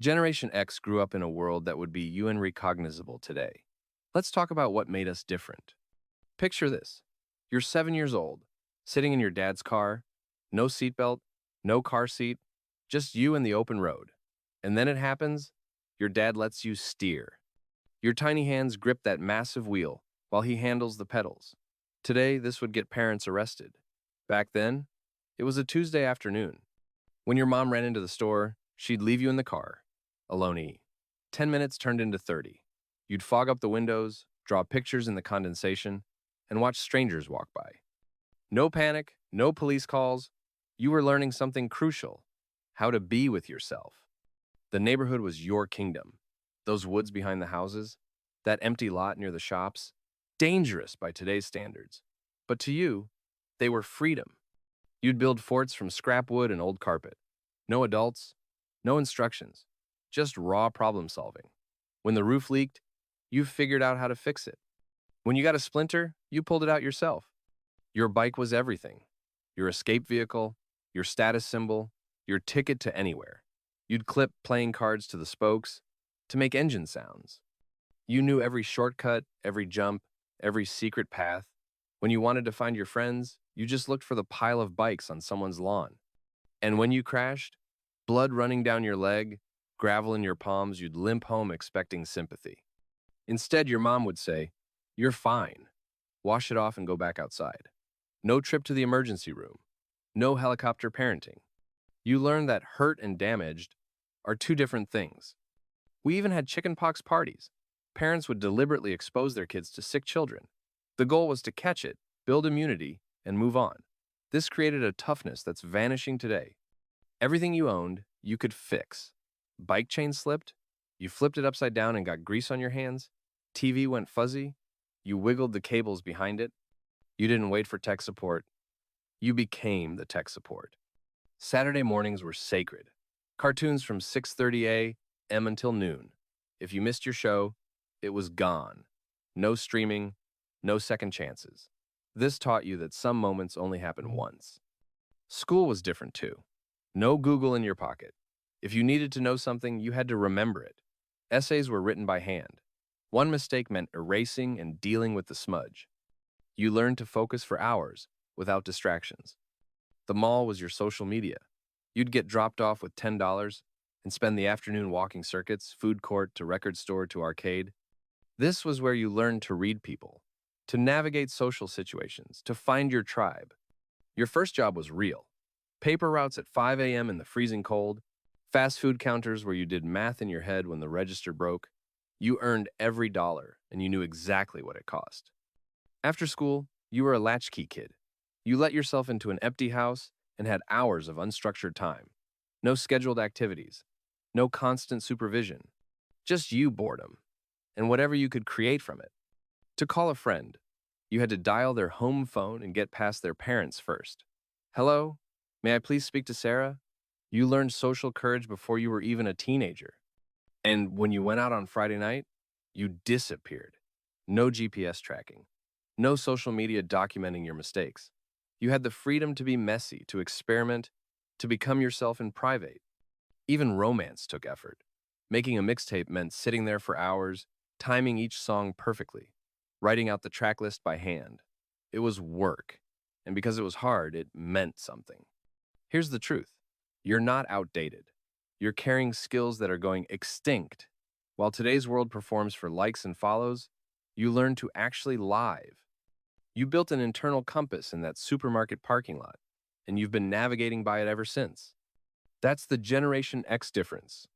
Generation X grew up in a world that would be unrecognizable today. Let's talk about what made us different. Picture this. You're 7 years old, sitting in your dad's car, no seatbelt, no car seat, just you and the open road. And then it happens, your dad lets you steer. Your tiny hands grip that massive wheel while he handles the pedals. Today, this would get parents arrested. Back then, it was a Tuesday afternoon. When your mom ran into the store, she'd leave you in the car, alone. 10 minutes turned into 30. You'd fog up the windows, draw pictures in the condensation, and watch strangers walk by. No panic, no police calls. You were learning something crucial: how to be with yourself. The neighborhood was your kingdom. Those woods behind the houses, that empty lot near the shops, dangerous by today's standards. But to you, they were freedom. You'd build forts from scrap wood and old carpet. No adults, no instructions, just raw problem solving. When the roof leaked, you figured out how to fix it. When you got a splinter, you pulled it out yourself. Your bike was everything: your escape vehicle, your status symbol, your ticket to anywhere. You'd clip playing cards to the spokes to make engine sounds. You knew every shortcut, every jump, every secret path. When you wanted to find your friends, you just looked for the pile of bikes on someone's lawn. And when you crashed, blood running down your leg, gravel in your palms, you'd limp home expecting sympathy. Instead, your mom would say, "You're fine. Wash it off and go back outside." No trip to the emergency room. No helicopter parenting. You learned that hurt and damaged are two different things. We even had chickenpox parties. Parents would deliberately expose their kids to sick children. The goal was to catch it, build immunity, and move on. This created a toughness that's vanishing today. Everything you owned, you could fix. Bike chain slipped, you flipped it upside down and got grease on your hands. TV went fuzzy, you wiggled the cables behind it. You didn't wait for tech support. You became the tech support. Saturday mornings were sacred. Cartoons from 6:30 a.m. until noon. If you missed your show, it was gone. No streaming, no second chances. This taught you that some moments only happen once. School was different too. No Google in your pocket. If you needed to know something, you had to remember it. Essays were written by hand. One mistake meant erasing and dealing with the smudge. You learned to focus for hours without distractions. The mall was your social media. You'd get dropped off with $10 and spend the afternoon walking circuits, food court to record store to arcade. This was where you learned to read people, to navigate social situations, to find your tribe. Your first job was real. Paper routes at 5 a.m. in the freezing cold, fast food counters where you did math in your head when the register broke. You earned every dollar, and you knew exactly what it cost. After school, you were a latchkey kid. You let yourself into an empty house and had hours of unstructured time. No scheduled activities, no constant supervision, just you boredom, and whatever you could create from it. To call a friend, you had to dial their home phone and get past their parents first. "Hello, may I please speak to Sarah?" You learned social courage before you were even a teenager. And when you went out on Friday night, you disappeared. No GPS tracking. No social media documenting your mistakes. You had the freedom to be messy, to experiment, to become yourself in private. Even romance took effort. Making a mixtape meant sitting there for hours, timing each song perfectly, writing out the track list by hand. It was work, and because it was hard, it meant something. Here's the truth. You're not outdated. You're carrying skills that are going extinct. While today's world performs for likes and follows, you learn to actually live. You built an internal compass in that supermarket parking lot, and you've been navigating by it ever since. That's the Generation X difference.